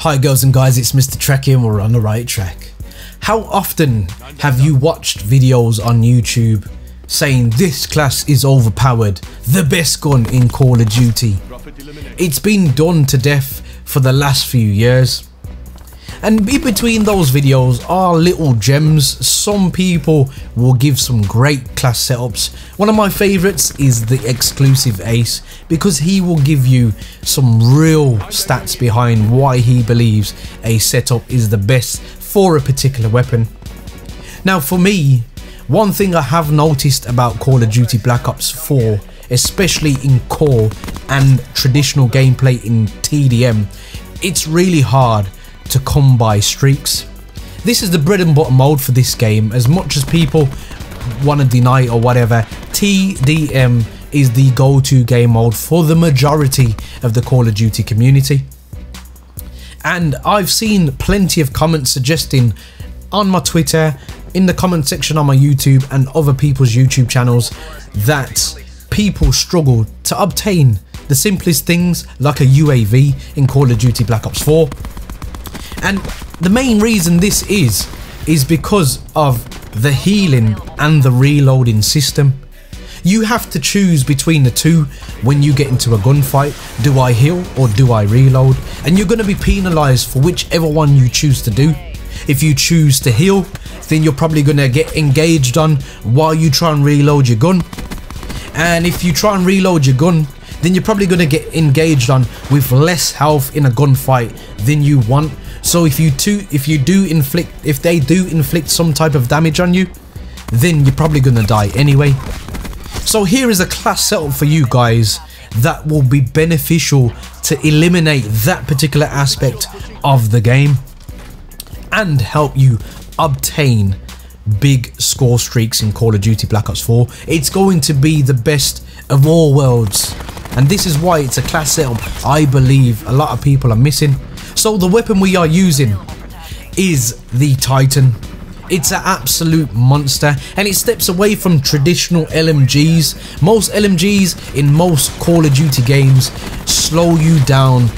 Hi girls and guys, it's Mr. Trekkie and we're on the right track. How often have you watched videos on YouTube saying this class is overpowered, the best gun in Call of Duty? It's been done to death for the last few years. And in between those videos are little gems. Some people will give some great class setups. One of my favourites is the exclusive Ace, because he will give you some real stats behind why he believes a setup is the best for a particular weapon. Now for me, one thing I have noticed about Call of Duty Black Ops 4, especially in core and traditional gameplay in TDM, it's really hard to come by streaks. This is the bread and butter mode for this game. As much as people want to deny it or whatever, TDM is the go-to game mode for the majority of the Call of Duty community. And I've seen plenty of comments suggesting on my Twitter, in the comment section on my YouTube and other people's YouTube channels, that people struggle to obtain the simplest things like a UAV in Call of Duty Black Ops 4. And the main reason this is because of the healing and the reloading system. You have to choose between the two when you get into a gunfight. Do I heal or do I reload? And you're going to be penalised for whichever one you choose to do. If you choose to heal, then you're probably going to get engaged on while you try and reload your gun. And if you try and reload your gun, then you're probably going to get engaged on with less health in a gunfight than you want. So if they do inflict some type of damage on you, then you're probably going to die anyway. So here is a class setup for you guys that will be beneficial to eliminate that particular aspect of the game and help you obtain big score streaks in Call of Duty Black Ops 4. It's going to be the best of all worlds, and this is why it's a class setup I believe a lot of people are missing. So the weapon we are using is the Titan. It's an absolute monster, and it steps away from traditional LMGs. Most LMGs in most Call of Duty games slow you down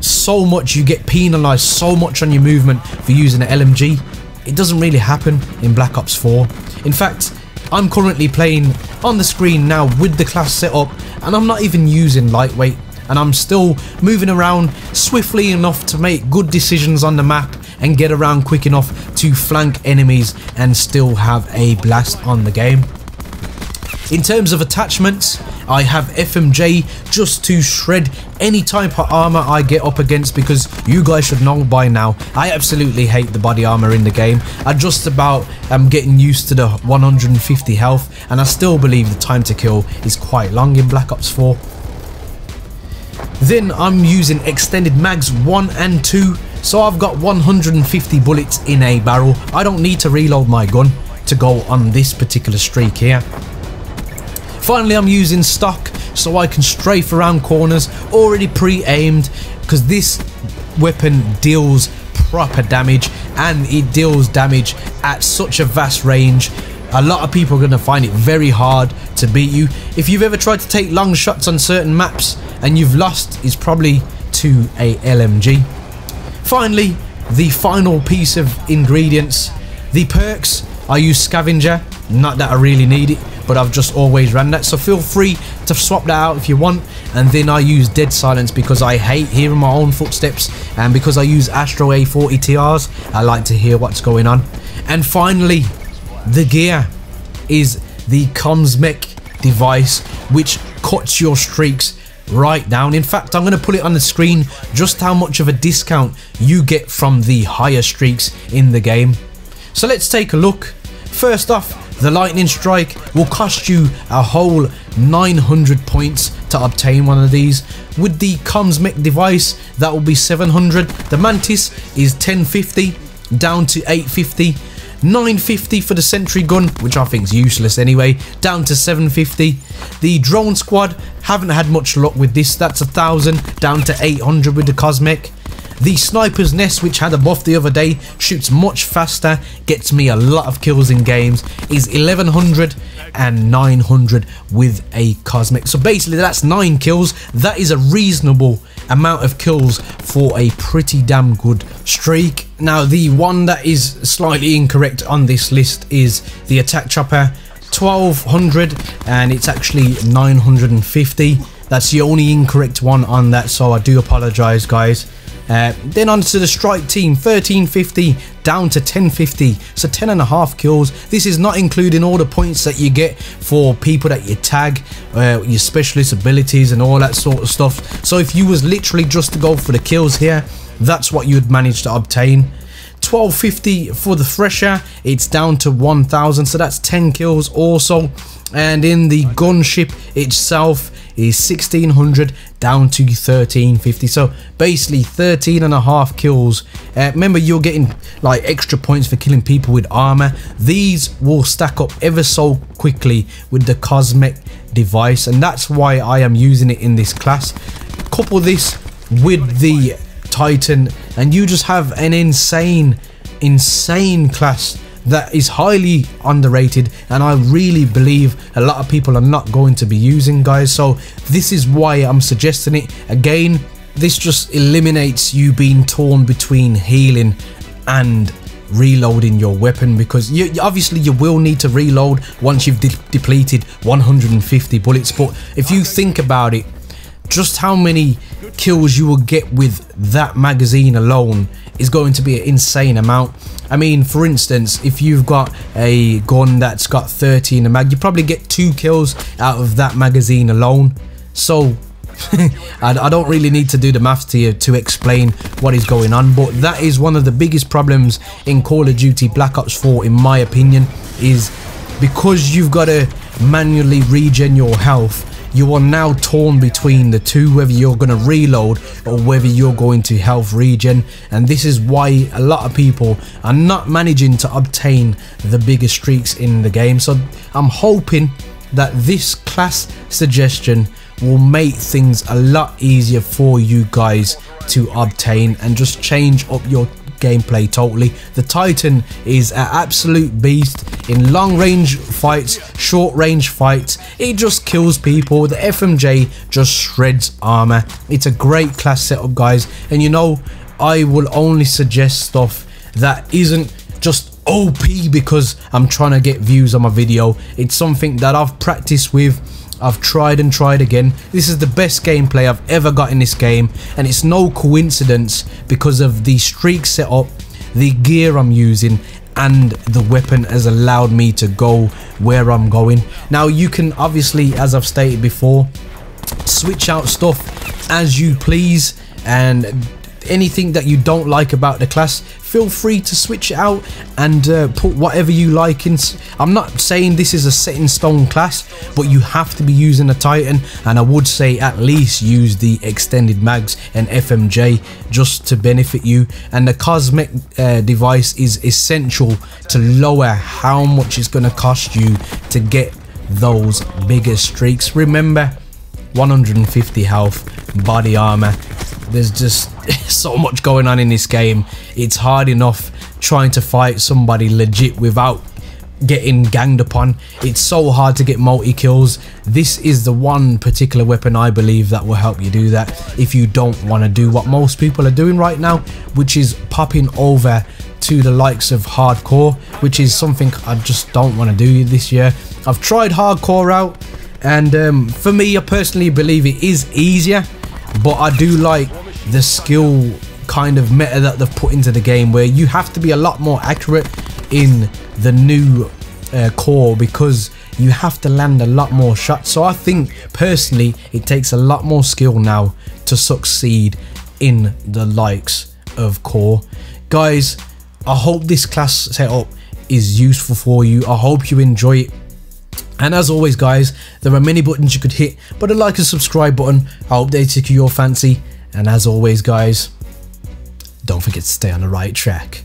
so much, you get penalised so much on your movement for using an LMG. It doesn't really happen in Black Ops 4. In fact, I'm currently playing on the screen now with the class setup, and I'm not even using lightweight, and I'm still moving around swiftly enough to make good decisions on the map and get around quick enough to flank enemies and still have a blast on the game. In terms of attachments, I have FMJ just to shred any type of armor I get up against, because you guys should know by now I absolutely hate the body armor in the game. I just about am getting used to the 150 health, and I still believe the time to kill is quite long in Black Ops 4. Then I'm using extended mags 1 and 2, so I've got 150 bullets in a barrel. I don't need to reload my gun to go on this particular streak here. Finally, I'm using stock so I can strafe around corners, already pre-aimed, because this weapon deals proper damage, and it deals damage at such a vast range. A lot of people are going to find it very hard to beat you. If you've ever tried to take long shots on certain maps and you've lost, it's probably to a LMG. Finally, the final piece of ingredients, the perks. I use scavenger, not that I really need it, but I've just always ran that, so feel free to swap that out if you want. And then I use dead silence because I hate hearing my own footsteps, and because I use Astro A40 TRs, I like to hear what's going on. And finally, the gear is the Comsmec device, which cuts your streaks right down. In fact, I'm going to put it on the screen just how much of a discount you get from the higher streaks in the game. So let's take a look. First off, the lightning strike will cost you a whole 900 points to obtain one of these. With the Comsmec device, that will be 700. The mantis is 1050 down to 850. 950 for the sentry gun, which I think is useless anyway, down to 750. The drone squad, haven't had much luck with this, that's 1000 down to 800 with the Comsmec. The Sniper's Nest, which had a buff the other day, shoots much faster, gets me a lot of kills in games, is 1100 and 900 with a Cosmic. So basically that's 9 kills. That is a reasonable amount of kills for a pretty damn good streak. Now the one that is slightly incorrect on this list is the Attack Chopper, 1200, and it's actually 950. That's the only incorrect one on that, so I do apologize, guys. Then on to the Strike Team, 1350 down to 1050, so 10.5 kills. This is not including all the points that you get for people that you tag, your specialist abilities and all that sort of stuff. So if you was literally just to go for the kills here, that's what you'd manage to obtain. 1250 for the Thresher, it's down to 1000, so that's 10 kills also. And in the Gunship itself is 1600 down to 1350, so basically 13.5 kills. Remember, you're getting like extra points for killing people with armor. These will stack up ever so quickly with the Cosmic device, and that's why I am using it in this class. Couple this with the Titan and you just have an insane class that is highly underrated, and I really believe a lot of people are not going to be using, guys. So this is why I'm suggesting it. Again, this just eliminates you being torn between healing and reloading your weapon, because obviously you will need to reload once you've depleted 150 bullets. But if you think about it, just how many kills you will get with that magazine alone is going to be an insane amount. I mean, for instance, if you've got a gun that's got 30 in the mag, you probably get 2 kills out of that magazine alone. So I don't really need to do the maths here to explain what is going on, but that is one of the biggest problems in Call of Duty Black Ops 4, in my opinion, is because you've got to manually regen your health. You are now torn between the two, whether you're going to reload or whether you're going to health regen, and this is why a lot of people are not managing to obtain the bigger streaks in the game. So I'm hoping that this class suggestion will make things a lot easier for you guys to obtain and just change up your gameplay totally. The Titan is an absolute beast in long range fights, short range fights. It just kills people. The FMJ just shreds armor. It's a great class setup, guys, and you know, I will only suggest stuff that isn't just OP because I'm trying to get views on my video. It's something that I've practiced with, I've tried and tried again. This is the best gameplay I've ever got in this game, and it's no coincidence because of the streak setup, the gear I'm using, and the weapon has allowed me to go where I'm going. Now you can obviously, as I've stated before, switch out stuff as you please, and anything that you don't like about the class, feel free to switch it out and put whatever you like in. I'm not saying this is a set in stone class, but you have to be using a Titan, and I would say at least use the extended mags and FMJ just to benefit you. And the Cosmic device is essential to lower how much it's going to cost you to get those bigger streaks. Remember, 150 health, body armor. There's just so much going on in this game. It's hard enough trying to fight somebody legit without getting ganged upon. It's so hard to get multi-kills. This is the one particular weapon I believe that will help you do that if you don't want to do what most people are doing right now, which is popping over to the likes of hardcore, which is something I just don't want to do this year. I've tried hardcore out, and for me, I personally believe it is easier, but I do like the skill kind of meta that they've put into the game, where you have to be a lot more accurate in the new core because you have to land a lot more shots. So I think personally it takes a lot more skill now to succeed in the likes of core. Guys, I hope this class setup is useful for you. I hope you enjoy it. And as always, guys, there are many buttons you could hit, but the like and subscribe button, I hope they tickle your fancy. And as always, guys, don't forget to stay on the right track.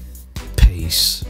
Peace.